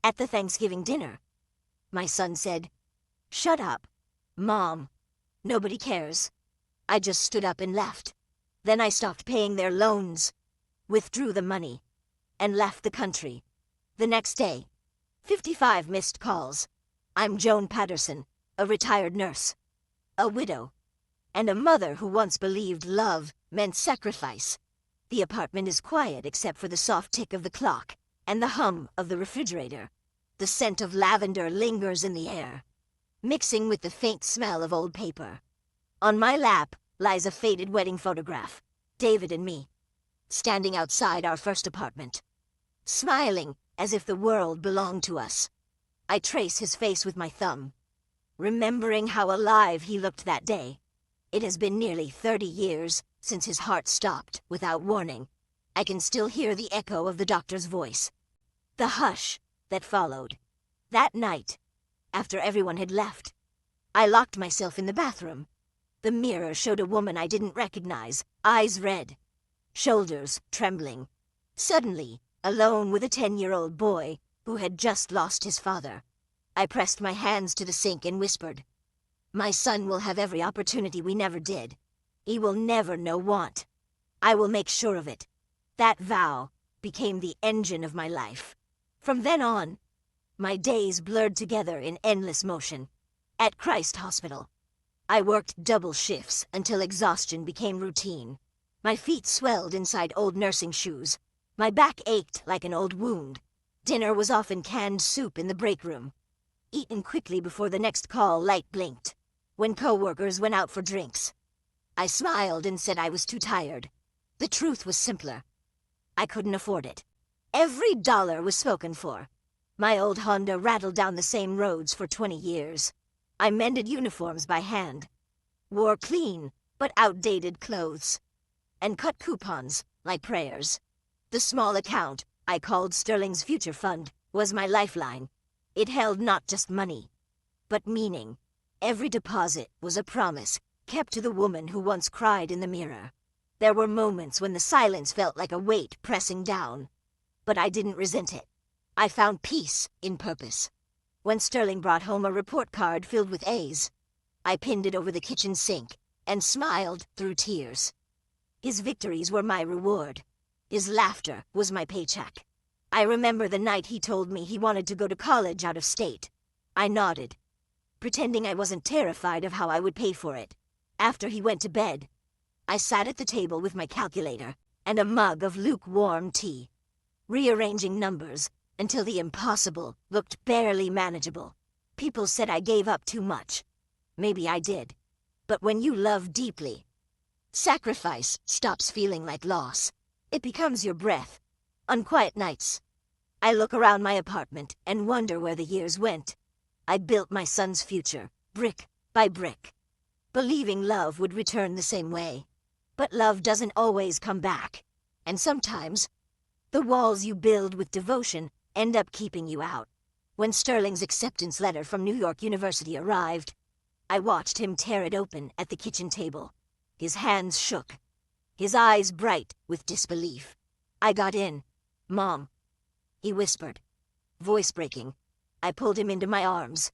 At the Thanksgiving dinner, my son said, "Shut up, Mom. Nobody cares." I just stood up and left. Then I stopped paying their loans, withdrew the money, and left the country. The next day, 55 missed calls. I'm Joan Patterson, a retired nurse, a widow, and a mother who once believed love meant sacrifice. The apartment is quiet except for the soft tick of the clock and the hum of the refrigerator. The scent of lavender lingers in the air, mixing with the faint smell of old paper. On my lap lies a faded wedding photograph, David and me, standing outside our first apartment, smiling as if the world belonged to us. I trace his face with my thumb, remembering how alive he looked that day. It has been nearly 30 years since his heart stopped without warning. I can still hear the echo of the doctor's voice. The hush that followed. That night, after everyone had left, I locked myself in the bathroom. The mirror showed a woman I didn't recognize, eyes red, shoulders trembling. Suddenly, alone with a 10-year-old boy who had just lost his father, I pressed my hands to the sink and whispered, "My son will have every opportunity we never did. He will never know want. I will make sure of it." That vow became the engine of my life. From then on, my days blurred together in endless motion. At Christ Hospital, I worked double shifts until exhaustion became routine. My feet swelled inside old nursing shoes. My back ached like an old wound. Dinner was often canned soup in the break room, eaten quickly before the next call light blinked. When co-workers went out for drinks, I smiled and said I was too tired. The truth was simpler. I couldn't afford it. Every dollar was spoken for. My old Honda rattled down the same roads for 20 years. I mended uniforms by hand, wore clean but outdated clothes, and cut coupons like prayers. The small account I called Sterling's Future Fund was my lifeline. It held not just money, but meaning. Every deposit was a promise kept to the woman who once cried in the mirror. There were moments when the silence felt like a weight pressing down, but I didn't resent it. I found peace in purpose. When Sterling brought home a report card filled with A's, I pinned it over the kitchen sink and smiled through tears. His victories were my reward. His laughter was my paycheck. I remember the night he told me he wanted to go to college out of state. I nodded, pretending I wasn't terrified of how I would pay for it. After he went to bed, I sat at the table with my calculator and a mug of lukewarm tea, rearranging numbers until the impossible looked barely manageable. People said I gave up too much. Maybe I did. But when you love deeply, sacrifice stops feeling like loss. It becomes your breath. On quiet nights, I look around my apartment and wonder where the years went. I built my son's future, brick by brick, believing love would return the same way. But love doesn't always come back. And sometimes, the walls you build with devotion end up keeping you out. When Sterling's acceptance letter from New York University arrived, I watched him tear it open at the kitchen table. His hands shook, his eyes bright with disbelief. I got in. "Mom," he whispered, voice breaking. I pulled him into my arms,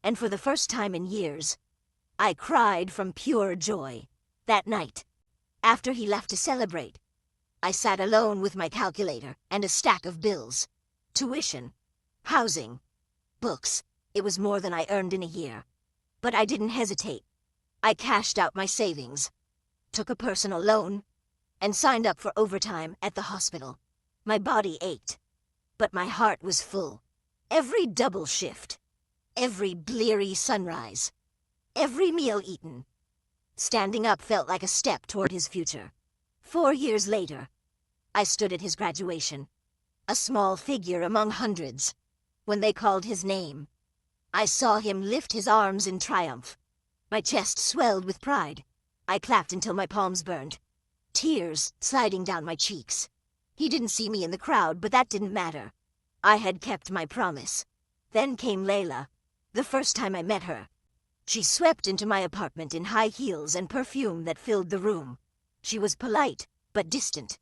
and for the first time in years, I cried from pure joy. That night, after he left to celebrate, I sat alone with my calculator and a stack of bills. Tuition, housing, books. It was more than I earned in a year. But I didn't hesitate. I cashed out my savings, took a personal loan, and signed up for overtime at the hospital. My body ached, but my heart was full. Every double shift, every bleary sunrise, every meal eaten. Standing up felt like a step toward his future. 4 years later, I stood at his graduation, a small figure among hundreds. When they called his name, I saw him lift his arms in triumph. My chest swelled with pride. I clapped until my palms burned, tears sliding down my cheeks. He didn't see me in the crowd, but that didn't matter. I had kept my promise. Then came Layla, the first time I met her. She swept into my apartment in high heels and perfume that filled the room. She was polite, but distant,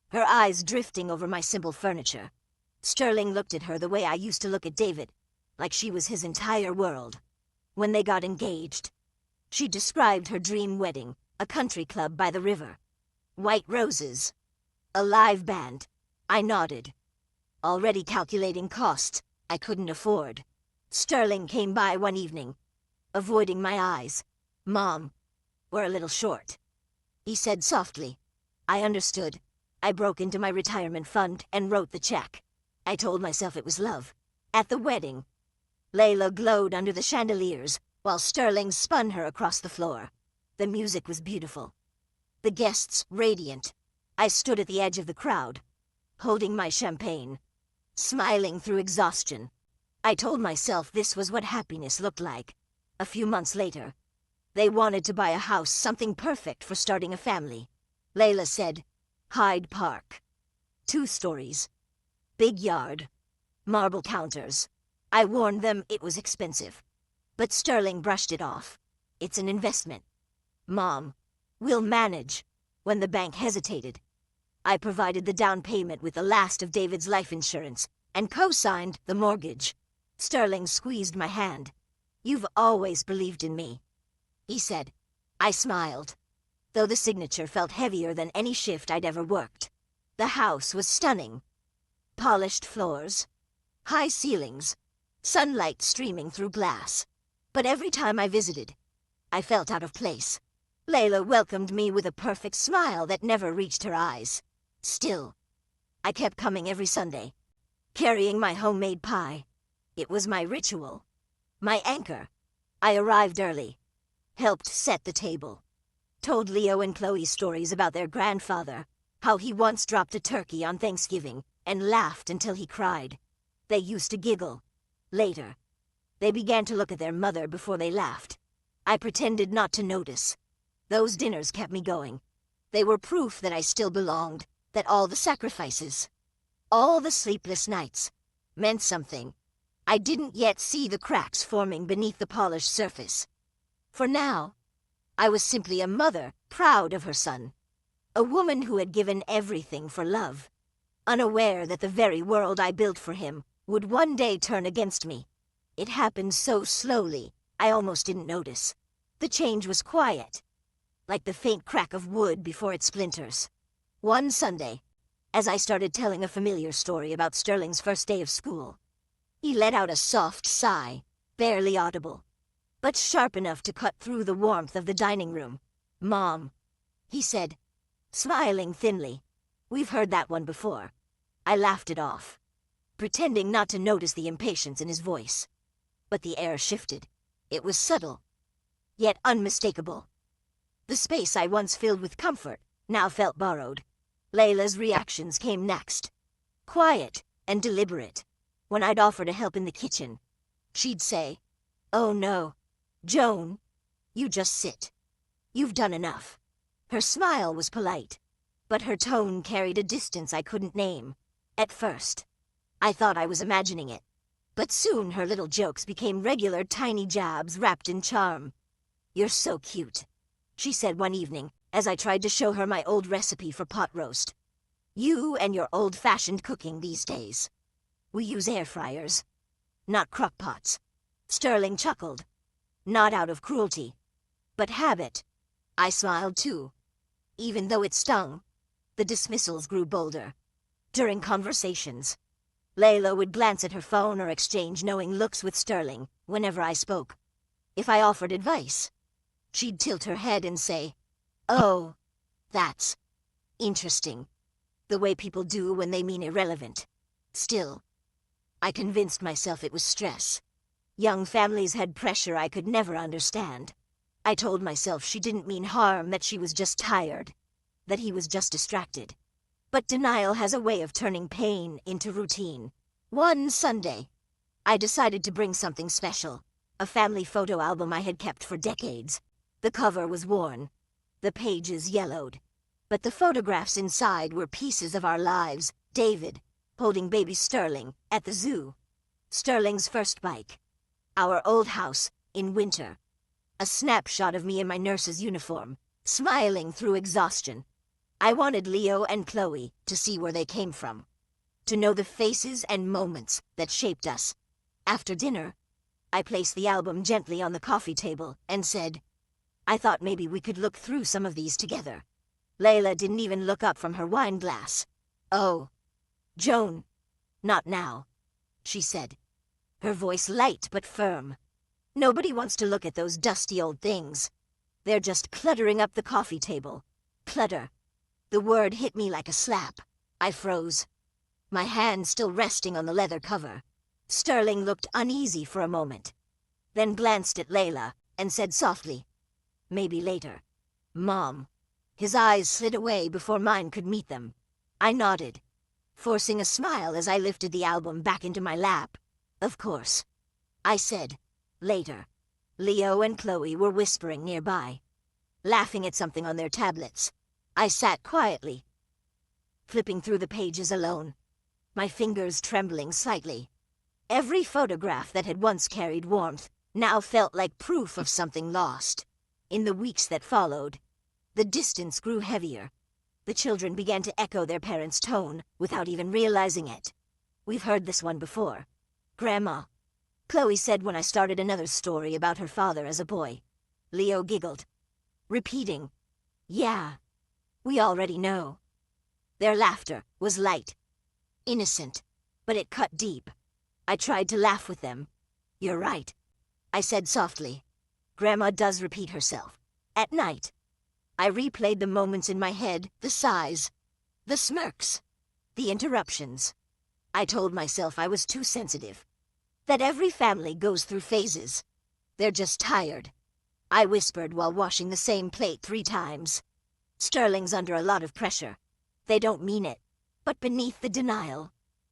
her eyes drifting over my simple furniture. Sterling looked at her the way I used to look at David, like she was his entire world. When they got engaged, she described her dream wedding, a country club by the river. White roses. A live band. I nodded. Already calculating costs I couldn't afford. Sterling came by one evening, avoiding my eyes. "Mom, we're a little short," he said softly. I understood. I broke into my retirement fund and wrote the check. I told myself it was love. At the wedding, Layla glowed under the chandeliers, while Sterling spun her across the floor. The music was beautiful. The guests radiant. I stood at the edge of the crowd, holding my champagne, smiling through exhaustion. I told myself this was what happiness looked like. A few months later, they wanted to buy a house, something perfect for starting a family. Layla said, Hyde Park. 2 stories. Big yard. Marble counters. I warned them it was expensive. But Sterling brushed it off. It's an investment. Mom, we'll manage. When the bank hesitated, I provided the down payment with the last of David's life insurance and co-signed the mortgage. Sterling squeezed my hand. You've always believed in me, he said. I smiled, though the signature felt heavier than any shift I'd ever worked. The house was stunning. Polished floors, high ceilings, sunlight streaming through glass. But every time I visited, I felt out of place. Layla welcomed me with a perfect smile that never reached her eyes. Still, I kept coming every Sunday, carrying my homemade pie. It was my ritual, my anchor. I arrived early, helped set the table, told Leo and Chloe stories about their grandfather, how he once dropped a turkey on Thanksgiving and laughed until he cried. They used to giggle. Later, they began to look at their mother before they laughed. I pretended not to notice. Those dinners kept me going. They were proof that I still belonged, that all the sacrifices, all the sleepless nights, meant something. I didn't yet see the cracks forming beneath the polished surface. For now, I was simply a mother, proud of her son. A woman who had given everything for love, unaware that the very world I built for him would one day turn against me. It happened so slowly, I almost didn't notice. The change was quiet, like the faint crack of wood before it splinters. One Sunday, as I started telling a familiar story about Sterling's first day of school, he let out a soft sigh, barely audible, but sharp enough to cut through the warmth of the dining room. Mom, he said, smiling thinly. We've heard that one before. I laughed it off, pretending not to notice the impatience in his voice. But the air shifted. It was subtle, yet unmistakable. The space I once filled with comfort now felt borrowed. Layla's reactions came next. Quiet and deliberate. When I'd offer to help in the kitchen, she'd say, "Oh no, Joan, you just sit. You've done enough." Her smile was polite, but her tone carried a distance I couldn't name. At first, I thought I was imagining it. But soon her little jokes became regular tiny jabs wrapped in charm. "You're so cute," she said one evening, as I tried to show her my old recipe for pot roast. "You and your old-fashioned cooking these days. We use air fryers, not crock pots." Sterling chuckled, not out of cruelty, but habit. I smiled too. Even though it stung, the dismissals grew bolder. During conversations, Layla would glance at her phone or exchange knowing looks with Sterling whenever I spoke. If I offered advice, she'd tilt her head and say, "Oh, that's interesting," the way people do when they mean irrelevant. Still, I convinced myself it was stress. Young families had pressure I could never understand. I told myself she didn't mean harm, that she was just tired, that he was just distracted. But denial has a way of turning pain into routine. One Sunday, I decided to bring something special, a family photo album I had kept for decades. The cover was worn, the pages yellowed, but the photographs inside were pieces of our lives. David, holding baby Sterling, at the zoo. Sterling's first bike. Our old house, in winter. A snapshot of me in my nurse's uniform, smiling through exhaustion. I wanted Leo and Chloe to see where they came from, to know the faces and moments that shaped us. After dinner, I placed the album gently on the coffee table and said, I thought maybe we could look through some of these together. Layla didn't even look up from her wine glass. Oh, Joan, not now, she said, her voice light but firm. Nobody wants to look at those dusty old things. They're just cluttering up the coffee table. Clutter. The word hit me like a slap. I froze, my hand still resting on the leather cover. Sterling looked uneasy for a moment, then glanced at Layla and said softly, maybe later. Mom. His eyes slid away before mine could meet them. I nodded, forcing a smile as I lifted the album back into my lap. Of course. I said, later. Leo and Chloe were whispering nearby, laughing at something on their tablets. I sat quietly, flipping through the pages alone, my fingers trembling slightly. Every photograph that had once carried warmth now felt like proof of something lost. In the weeks that followed, the distance grew heavier. The children began to echo their parents' tone without even realizing it. We've heard this one before. Grandma, Chloe said when I started another story about her father as a boy. Leo giggled, repeating, yeah, we already know. Their laughter was light, innocent, but it cut deep. I tried to laugh with them. You're right, I said softly. Grandma does repeat herself. At night, I replayed the moments in my head, the sighs, the smirks, the interruptions. I told myself I was too sensitive, that every family goes through phases. They're just tired. I whispered while washing the same plate 3 times. Sterling's under a lot of pressure. They don't mean it, but beneath the denial,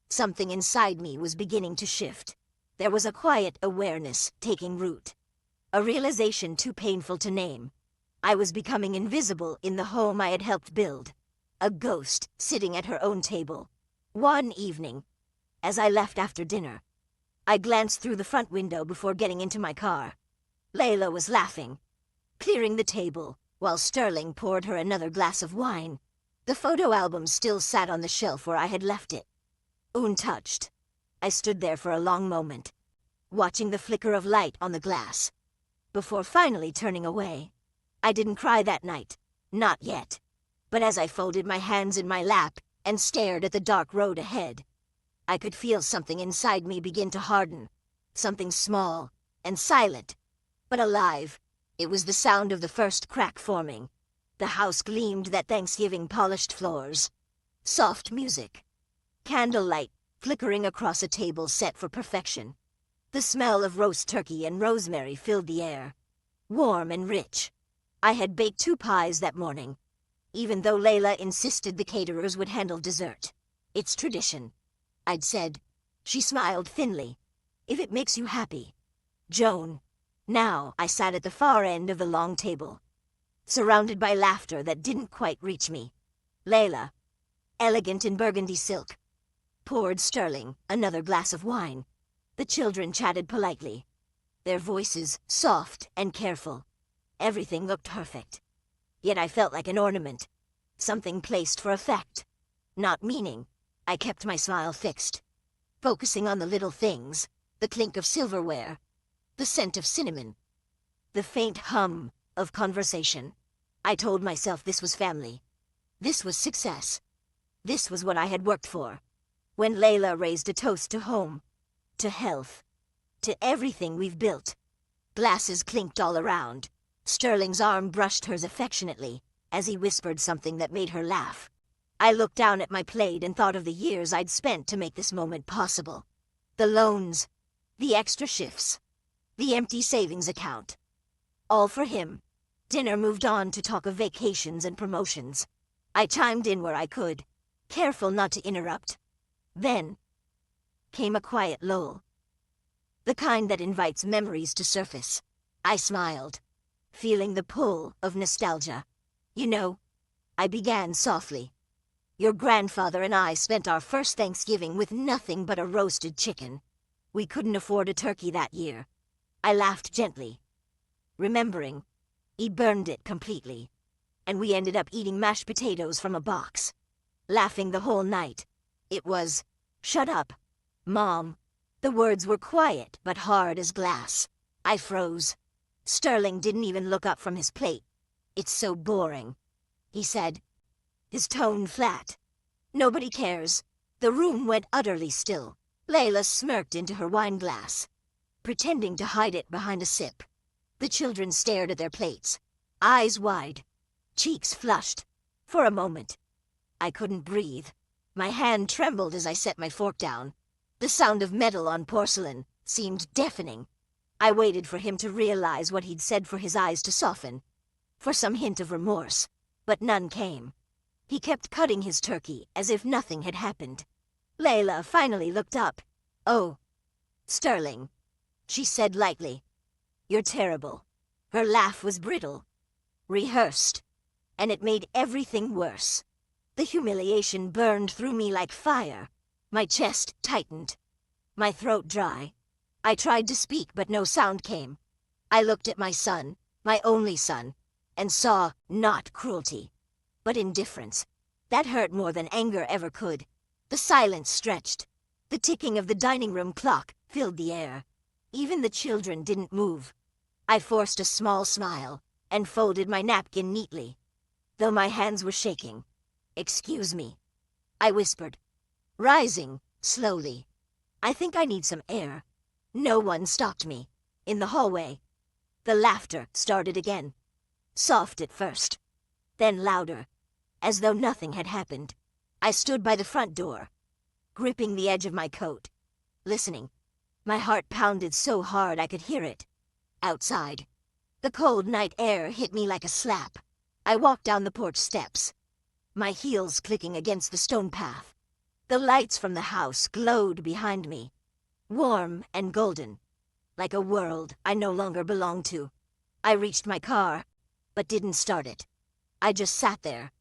something inside me was beginning to shift. There was a quiet awareness taking root. A realization too painful to name. I was becoming invisible in the home I had helped build. A ghost sitting at her own table. One evening, as I left after dinner, I glanced through the front window before getting into my car. Layla was laughing, clearing the table, while Sterling poured her another glass of wine. The photo album still sat on the shelf where I had left it, untouched. I stood there for a long moment, watching the flicker of light on the glass, before finally turning away. I didn't cry that night, not yet. But as I folded my hands in my lap and stared at the dark road ahead, I could feel something inside me begin to harden. Something small and silent, but alive. It was the sound of the first crack forming. The house gleamed that Thanksgiving polished floors. Soft music. Candlelight flickering across a table set for perfection. The smell of roast turkey and rosemary filled the air, warm and rich. I had baked 2 pies that morning, even though Layla insisted the caterers would handle dessert. It's tradition, I'd said. She smiled thinly. If it makes you happy. Joan. Now I sat at the far end of the long table, surrounded by laughter that didn't quite reach me. Layla, elegant in burgundy silk, poured Sterling another glass of wine. The children chatted politely, their voices soft and careful. Everything looked perfect. Yet I felt like an ornament, something placed for effect, not meaning. I kept my smile fixed, focusing on the little things, the clink of silverware, the scent of cinnamon, the faint hum of conversation. I told myself this was family. This was success. This was what I had worked for. When Layla raised a toast to home, to health, to everything we've built. Glasses clinked all around. Sterling's arm brushed hers affectionately as he whispered something that made her laugh. I looked down at my plate and thought of the years I'd spent to make this moment possible. The loans, the extra shifts, the empty savings account. All for him. Dinner moved on to talk of vacations and promotions. I chimed in where I could, careful not to interrupt. Then came a quiet lull, the kind that invites memories to surface. I smiled, feeling the pull of nostalgia. You know, I began softly. Your grandfather and I spent our first Thanksgiving with nothing but a roasted chicken. We couldn't afford a turkey that year. I laughed gently, remembering. He burned it completely, and we ended up eating mashed potatoes from a box, laughing the whole night. It was "Shut up, Mom." The words were quiet but hard as glass. I froze. Sterling didn't even look up from his plate. "It's so boring," he said, his tone flat. "Nobody cares." The room went utterly still. Layla smirked into her wine glass, pretending to hide it behind a sip. The children stared at their plates, eyes wide, cheeks flushed. For a moment, I couldn't breathe. My hand trembled as I set my fork down. The sound of metal on porcelain seemed deafening. I waited for him to realize what he'd said, for his eyes to soften, for some hint of remorse, but none came. He kept cutting his turkey as if nothing had happened. Layla finally looked up. "Oh, Sterling," she said lightly. "You're terrible." Her laugh was brittle, rehearsed, and it made everything worse. The humiliation burned through me like fire. My chest tightened, my throat dry. I tried to speak, but no sound came. I looked at my son, my only son, and saw not cruelty, but indifference. That hurt more than anger ever could. The silence stretched. The ticking of the dining room clock filled the air. Even the children didn't move. I forced a small smile and folded my napkin neatly, though my hands were shaking. "Excuse me," I whispered, rising slowly. "I think I need some air." No one stopped me. In the hallway, the laughter started again. Soft at first, then louder, as though nothing had happened. I stood by the front door, gripping the edge of my coat, listening. My heart pounded so hard I could hear it. Outside, the cold night air hit me like a slap. I walked down the porch steps, my heels clicking against the stone path. The lights from the house glowed behind me, warm and golden, like a world I no longer belonged to. I reached my car, but didn't start it. I just sat there,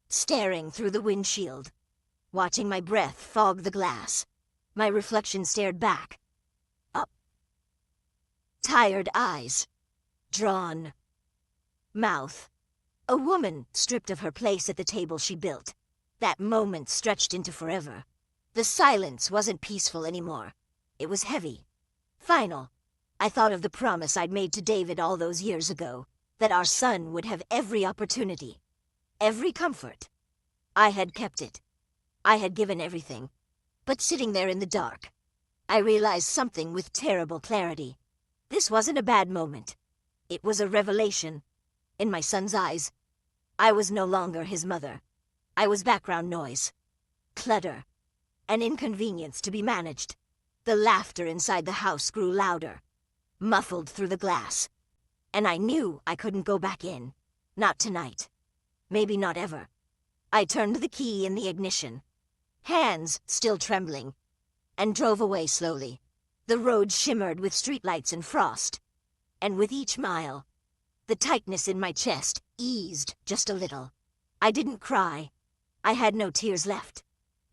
staring through the windshield, watching my breath fog the glass. My reflection stared back, up. Tired eyes, drawn mouth. A woman stripped of her place at the table she built. That moment stretched into forever. The silence wasn't peaceful anymore. It was heavy, final. I thought of the promise I'd made to David all those years ago, that our son would have every opportunity, every comfort. I had kept it. I had given everything. But sitting there in the dark, I realized something with terrible clarity. This wasn't a bad moment. It was a revelation. In my son's eyes, I was no longer his mother. I was background noise, clutter, an inconvenience to be managed. The laughter inside the house grew louder, muffled through the glass. And I knew I couldn't go back in. Not tonight. Maybe not ever. I turned the key in the ignition, hands still trembling, and drove away slowly. The road shimmered with streetlights and frost, and with each mile, the tightness in my chest eased just a little. I didn't cry. I had no tears left.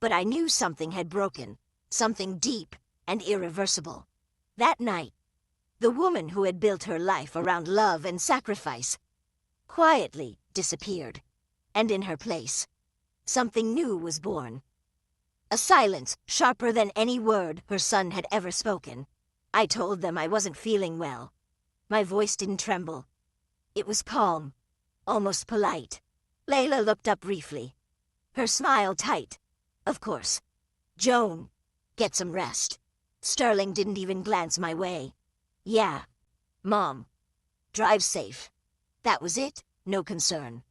But I knew something had broken, something deep and irreversible. That night, the woman who had built her life around love and sacrifice quietly disappeared. And in her place, something new was born. A silence sharper than any word her son had ever spoken. I told them I wasn't feeling well. My voice didn't tremble. It was calm, almost polite. Layla looked up briefly, her smile tight. "Of course. Joan, get some rest." Sterling didn't even glance my way. "Yeah, Mom. Drive safe." That was it. No concern.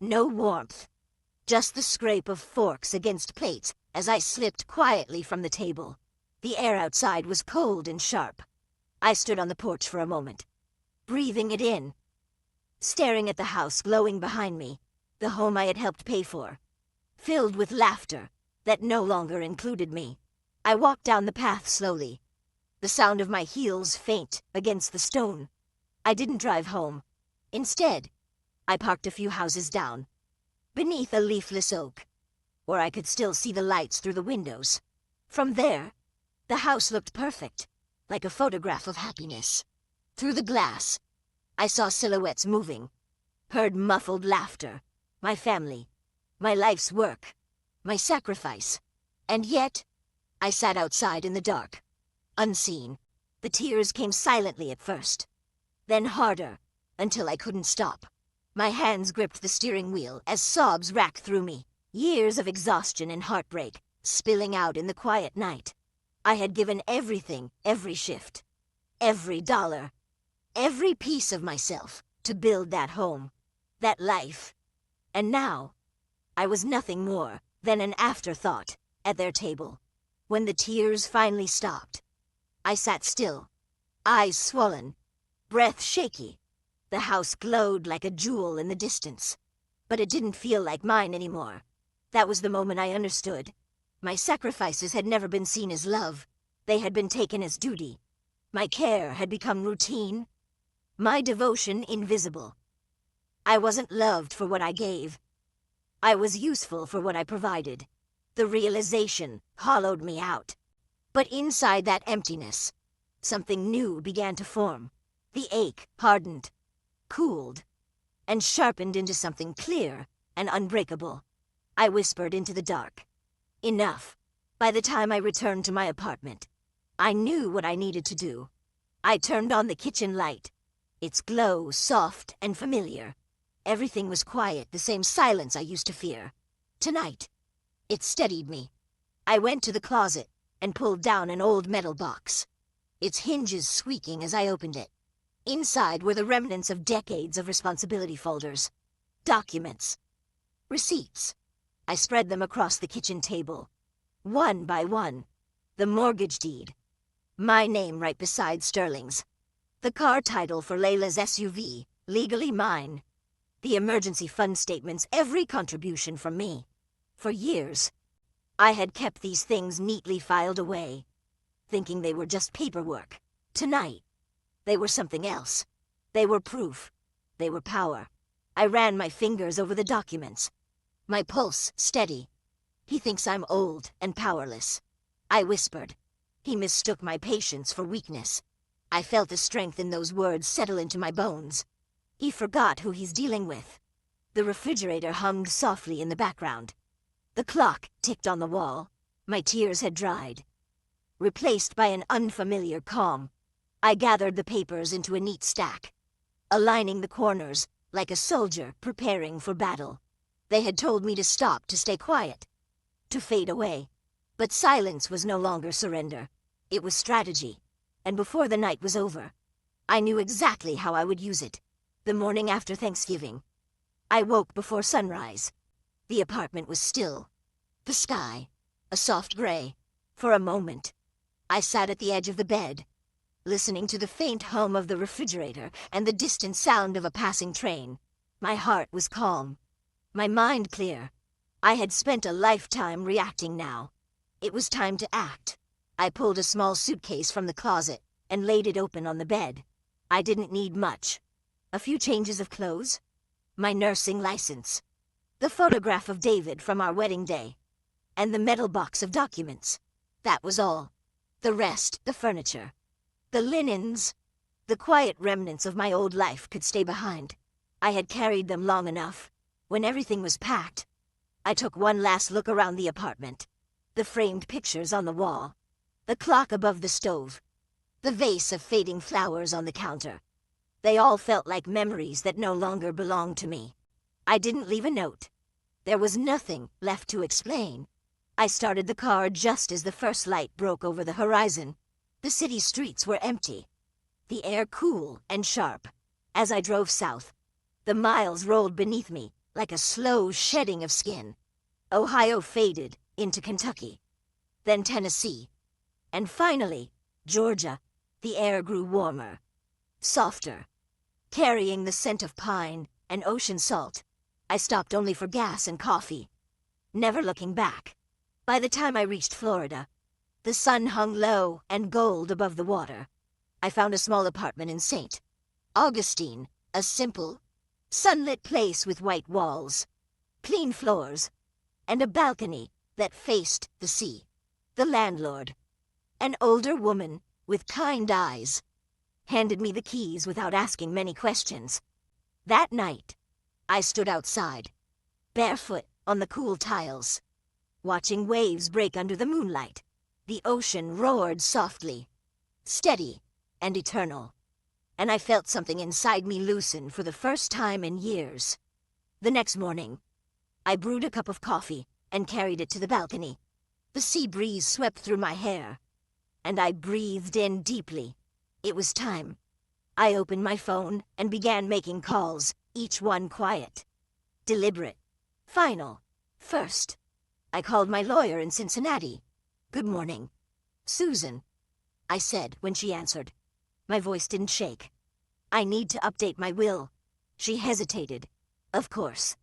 No warmth. Just the scrape of forks against plates as I slipped quietly from the table. The air outside was cold and sharp. I stood on the porch for a moment, breathing it in, staring at the house glowing behind me, the home I had helped pay for, filled with laughter that no longer included me. I walked down the path slowly, the sound of my heels faint against the stone. I didn't drive home. Instead, I parked a few houses down, beneath a leafless oak, where I could still see the lights through the windows. From there, the house looked perfect, like a photograph of happiness. Through the glass, I saw silhouettes moving, heard muffled laughter, my family, my life's work, my sacrifice. And yet, I sat outside in the dark, unseen. The tears came silently at first, then harder, until I couldn't stop. My hands gripped the steering wheel as sobs racked through me. Years of exhaustion and heartbreak, spilling out in the quiet night. I had given everything, every shift, every dollar, every piece of myself to build that home, that life. And now, I was nothing more than an afterthought at their table. When the tears finally stopped, I sat still, eyes swollen, breath shaky. The house glowed like a jewel in the distance, but it didn't feel like mine anymore. That was the moment I understood. My sacrifices had never been seen as love. They had been taken as duty. My care had become routine. My devotion invisible. I wasn't loved for what I gave. I was useful for what I provided. The realization hollowed me out. But inside that emptiness, something new began to form. The ache hardened, cooled, and sharpened into something clear and unbreakable. I whispered into the dark. Enough. By the time I returned to my apartment, I knew what I needed to do. I turned on the kitchen light. Its glow soft and familiar. Everything was quiet, the same silence I used to fear. Tonight, it steadied me. I went to the closet and pulled down an old metal box, its hinges squeaking as I opened it. Inside were the remnants of decades of responsibility folders, documents, receipts. I spread them across the kitchen table, one by one. The mortgage deed, my name right beside Sterling's. The car title for Layla's SUV, legally mine. The emergency fund statements, every contribution from me. For years, I had kept these things neatly filed away, thinking they were just paperwork. Tonight, they were something else. They were proof. They were power. I ran my fingers over the documents, my pulse steady. He thinks I'm old and powerless. I whispered. He mistook my patience for weakness. I felt the strength in those words settle into my bones. He forgot who he's dealing with. The refrigerator hummed softly in the background. The clock ticked on the wall. My tears had dried, replaced by an unfamiliar calm. I gathered the papers into a neat stack, aligning the corners like a soldier preparing for battle. They had told me to stop, to stay quiet, to fade away. But silence was no longer surrender. It was strategy. And before the night was over, I knew exactly how I would use it. The morning after Thanksgiving, I woke before sunrise. The apartment was still. The sky, a soft gray. For a moment, I sat at the edge of the bed, listening to the faint hum of the refrigerator and the distant sound of a passing train. My heart was calm, my mind clear. I had spent a lifetime reacting now. It was time to act. I pulled a small suitcase from the closet and laid it open on the bed. I didn't need much. A few changes of clothes, my nursing license, the photograph of David from our wedding day, and the metal box of documents. That was all. The rest, the furniture, the linens, the quiet remnants of my old life could stay behind. I had carried them long enough. When everything was packed, I took one last look around the apartment. The framed pictures on the wall, the clock above the stove, the vase of fading flowers on the counter. They all felt like memories that no longer belonged to me. I didn't leave a note. There was nothing left to explain. I started the car just as the first light broke over the horizon. The city streets were empty, the air cool and sharp. As I drove south, the miles rolled beneath me like a slow shedding of skin. Ohio faded into Kentucky, then Tennessee, and finally, Georgia. The air grew warmer, softer, carrying the scent of pine and ocean salt. I stopped only for gas and coffee, never looking back. By the time I reached Florida, the sun hung low and gold above the water. I found a small apartment in St. Augustine, a simple, sunlit place with white walls, clean floors, and a balcony that faced the sea. The landlord, an older woman with kind eyes, handed me the keys without asking many questions. That night, I stood outside, barefoot on the cool tiles, watching waves break under the moonlight. The ocean roared softly, steady and eternal, and I felt something inside me loosen for the first time in years. The next morning, I brewed a cup of coffee and carried it to the balcony. The sea breeze swept through my hair, and I breathed in deeply. It was time. I opened my phone and began making calls, each one quiet, deliberate, final. First, I called my lawyer in Cincinnati. "Good morning, Susan," I said when she answered. My voice didn't shake. "I need to update my will." She hesitated. "Of course.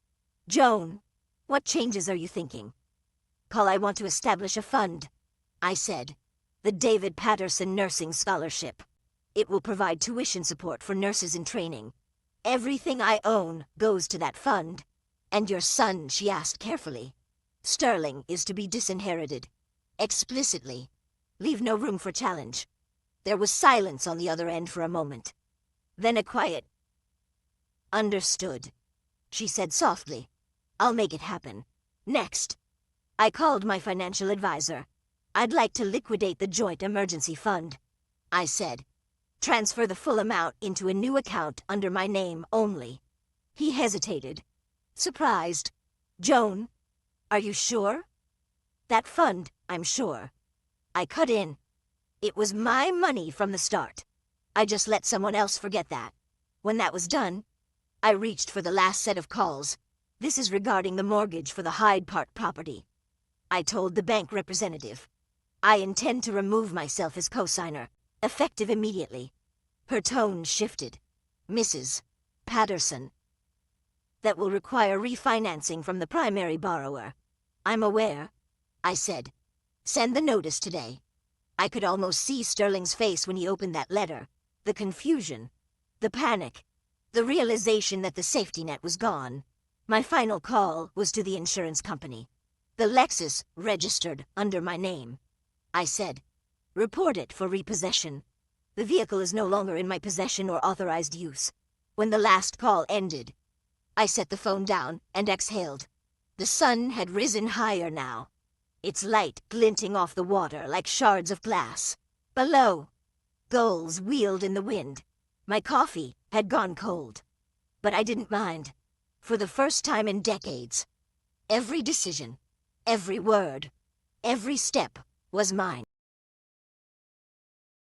Joan, what changes are you thinking?" "Call, I want to establish a fund," I said. "The David Patterson Nursing Scholarship. It will provide tuition support for nurses in training. Everything I own goes to that fund. And your son," she asked carefully. "Sterling is to be disinherited. Explicitly. Leave no room for challenge." There was silence on the other end for a moment. Then a quiet, "Understood," she said softly. "I'll make it happen." Next, I called my financial advisor. "I'd like to liquidate the joint emergency fund," I said. "Transfer the full amount into a new account under my name only." He hesitated, surprised. "Joan, are you sure?" "That fund, I'm sure." I cut in. "It was my money from the start. I just let someone else forget that." When that was done, I reached for the last set of calls. "This is regarding the mortgage for the Hyde Park property," I told the bank representative. "I intend to remove myself as cosigner, effective immediately." Her tone shifted. "Mrs. Patterson, that will require refinancing from the primary borrower." "I'm aware," I said. "Send the notice today." I could almost see Sterling's face when he opened that letter. The confusion, the panic, the realization that the safety net was gone. My final call was to the insurance company. "The Lexus registered under my name," I said. "Report it for repossession. The vehicle is no longer in my possession or authorized use." When the last call ended, I set the phone down and exhaled. The sun had risen higher now, its light glinting off the water like shards of glass. Below, gulls wheeled in the wind. My coffee had gone cold, but I didn't mind. For the first time in decades, every decision, every word, every step was mine.